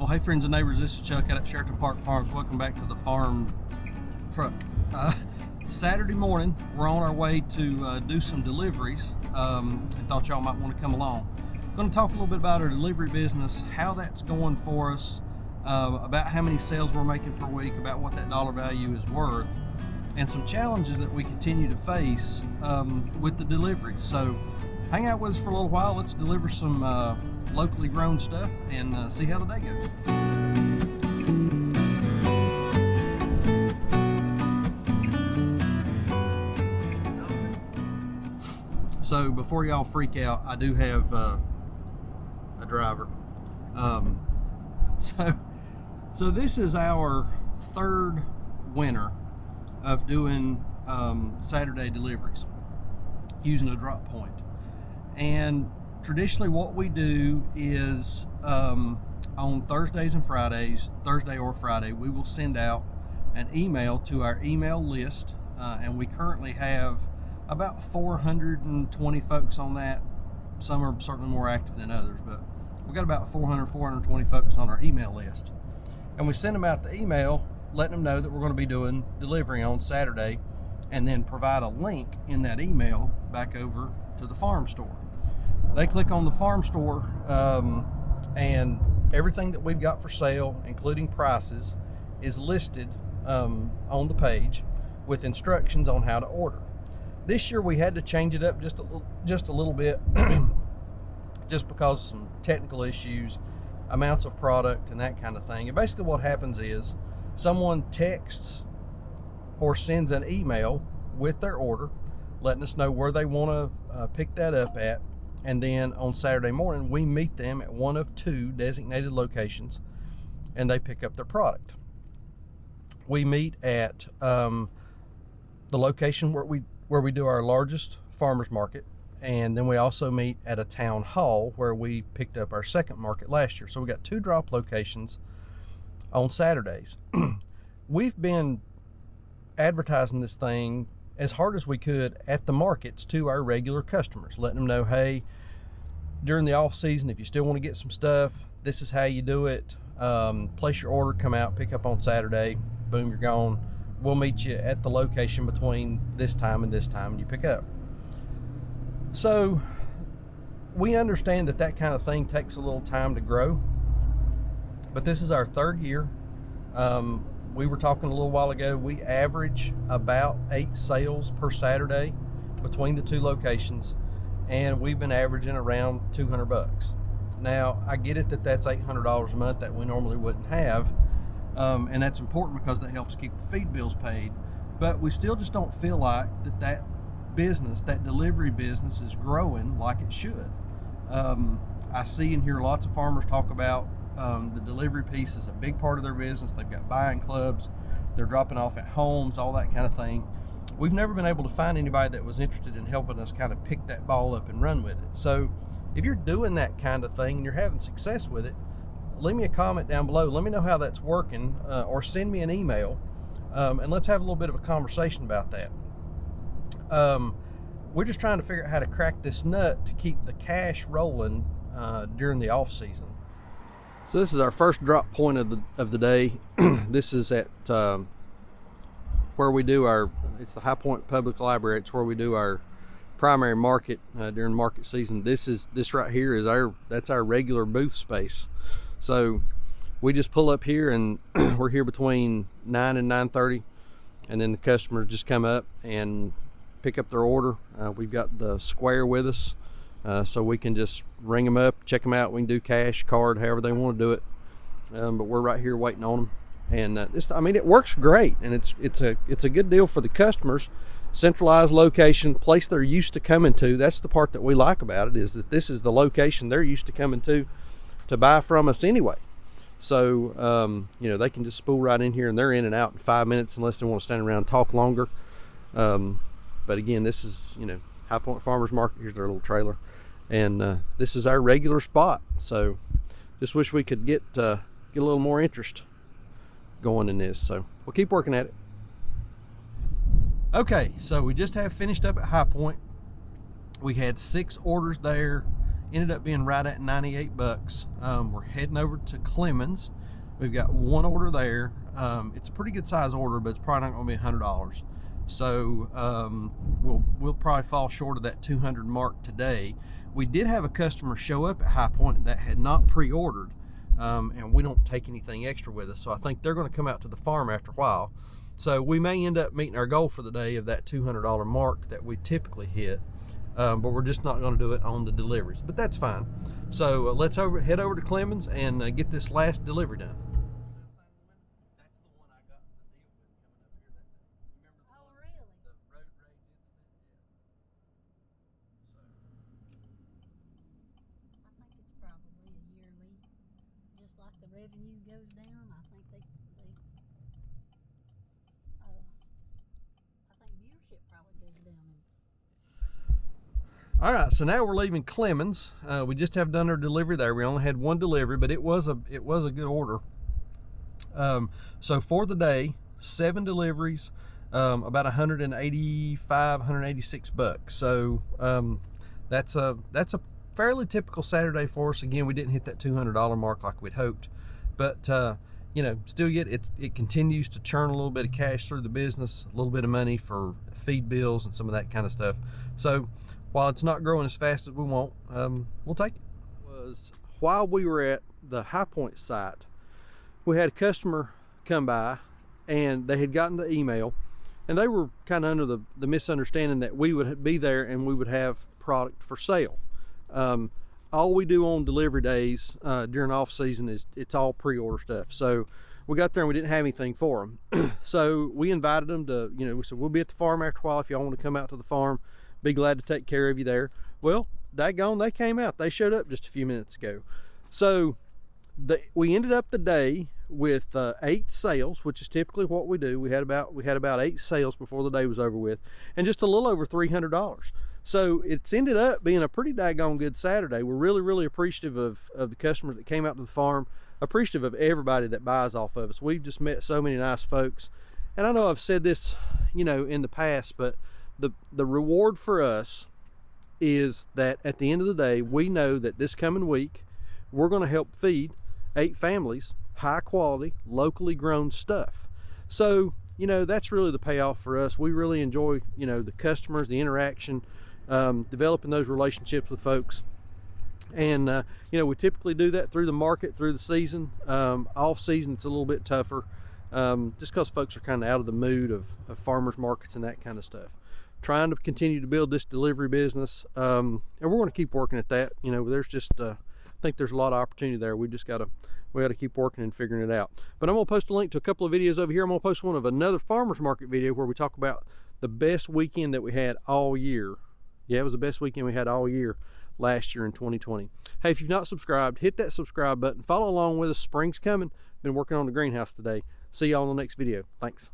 Well, hey friends and neighbors, this is Chuck out at Sheraton Park Farms. Welcome back to the farm truck. Saturday morning, we're on our way to do some deliveries. And thought y'all might want to come along. I'm going to talk a little bit about our delivery business, how that's going for us, about how many sales we're making per week, about what that dollar value is worth, and some challenges that we continue to face with the deliveries. So hang out with us for a little while. Let's deliver some locally grown stuff and see how the day goes. So before y'all freak out, I do have a driver. So this is our third winter of doing Saturday deliveries using a drop point. And traditionally what we do is on Thursdays and Fridays, Thursday or Friday, we will send out an email to our email list, and we currently have about 420 folks on that. Some are certainly more active than others, but we got about 420 folks on our email list. And we send them out the email letting them know that we're going to be doing delivery on Saturday, and then provide a link in that email back over to the farm store. They click on the farm store, and everything that we've got for sale, including prices, is listed on the page with instructions on how to order. This year we had to change it up just a little bit just because of some technical issues, amounts of product and that kind of thing. And basically what happens is someone texts or sends an email with their order letting us know where they want to pick that up at, and then on Saturday morning we meet them at one of two designated locations and they pick up their product. We meet at the location where we do our largest farmers market, and then we also meet at a town hall where we picked up our second market last year. So we got two drop locations on Saturdays. We've been advertising this thing as hard as we could at the markets to our regular customers, letting them know, hey, during the off season, if you still want to get some stuff, this is how you do it. Place your order, come out, pick up on Saturday, boom, you're gone. We'll meet you at the location between this time and this time and you pick up. So we understand that that kind of thing takes a little time to grow, but this is our third year. We were talking a little while ago, we average about 8 sales per Saturday between the two locations, and we've been averaging around 200 bucks. Now, I get it that that's $800 a month that we normally wouldn't have, and that's important because that helps keep the feed bills paid, but we still just don't feel like that business, that delivery business, is growing like it should. I see and hear lots of farmers talk about the delivery piece is a big part of their business. They've got buying clubs, they're dropping off at homes, all that kind of thing. We've never been able to find anybody that was interested in helping us kind of pick that ball up and run with it. So if you're doing that kind of thing and you're having success with it, leave me a comment down below. Let me know how that's working, or send me an email, and let's have a little bit of a conversation about that. We're just trying to figure out how to crack this nut to keep the cash rolling during the off season. So this is our first drop point of the day. This is at where we do it's the High Point Public Library. It's where we do our primary market during market season. This right here is that's our regular booth space. So we just pull up here and we're here between 9 and 9:30, and then the customers just come up and pick up their order. We've got the square with us, so we can just ring them up, check them out. We can do cash, card, however they want to do it, but we're right here waiting on them. And I mean, it works great, and it's a good deal for the customers. Centralized location, place they're used to coming to. That's the part that we like about it, is that this is the location they're used to coming to buy from us anyway. So you know, they can just spool right in here and they're in and out in 5 minutes, unless they want to stand around and talk longer. But again, this is, you know, High Point Farmers Market. Here's their little trailer, and this is our regular spot. So just wish we could get a little more interest going in this, so we'll keep working at it. Okay, so we just have finished up at High Point. We had 6 orders there ended up being right at 98 bucks. We're heading over to Clemens. We've got one order there. It's a pretty good size order, but it's probably not going to be $100. So we'll probably fall short of that 200 mark today. We did have a customer show up at High Point that had not pre-ordered, and we don't take anything extra with us, so I think they're going to come out to the farm after a while. So we may end up meeting our goal for the day of that $200 mark that we typically hit, but we're just not going to do it on the deliveries, but that's fine. So let's head over to Clemens and get this last delivery done. Like the revenue goes down, I think viewership probably goes down. All right, so now we're leaving Clemens. We just have done our delivery there. We only had one delivery, but it was a good order. So for the day, 7 deliveries, about 185, 186 bucks. So that's a fairly typical Saturday for us. Again, we didn't hit that $200 mark like we'd hoped, but you know, still yet it continues to churn a little bit of cash through the business, a little bit of money for feed bills and some of that kind of stuff. So while it's not growing as fast as we want, we'll take it. While we were at the High Point site, we had a customer come by and they had gotten the email, and they were kind of under the misunderstanding that we would be there and we would have product for sale. All we do on delivery days during off season is it's all pre-order stuff. So we got there and we didn't have anything for them. So we invited them to, you know, we said we'll be at the farm after a while if y'all want to come out to the farm. Be glad to take care of you there. Well, daggone, they came out. They showed up just a few minutes ago. So we ended up the day with 8 sales, which is typically what we do. We had about 8 sales before the day was over with, and just a little over $300. So it's ended up being a pretty daggone good Saturday. We're really appreciative of the customers that came out to the farm, appreciative of everybody that buys off of us. We've just met so many nice folks. And I know I've said this, you know, in the past, but the reward for us is that at the end of the day, we know that this coming week, we're going to help feed 8 families high quality, locally grown stuff. So, you know, that's really the payoff for us. We really enjoy, you know, the customers, the interaction, developing those relationships with folks. And you know, we typically do that through the market, through the season. Off season it's a little bit tougher, just because folks are kind of out of the mood of farmers markets and that kind of stuff. Trying to continue to build this delivery business, and we're going to keep working at that. You know, there's just I think there's a lot of opportunity there. We just got to keep working and figuring it out. But I'm going to post a link to a couple of videos over here. I'm going to post one of another farmers market video where we talk about the best weekend that we had all year. Yeah, it was the best weekend we had all year last year in 2020. Hey, if you've not subscribed, hit that subscribe button. Follow along with us. Spring's coming. Been working on the greenhouse today. See y'all in the next video. Thanks.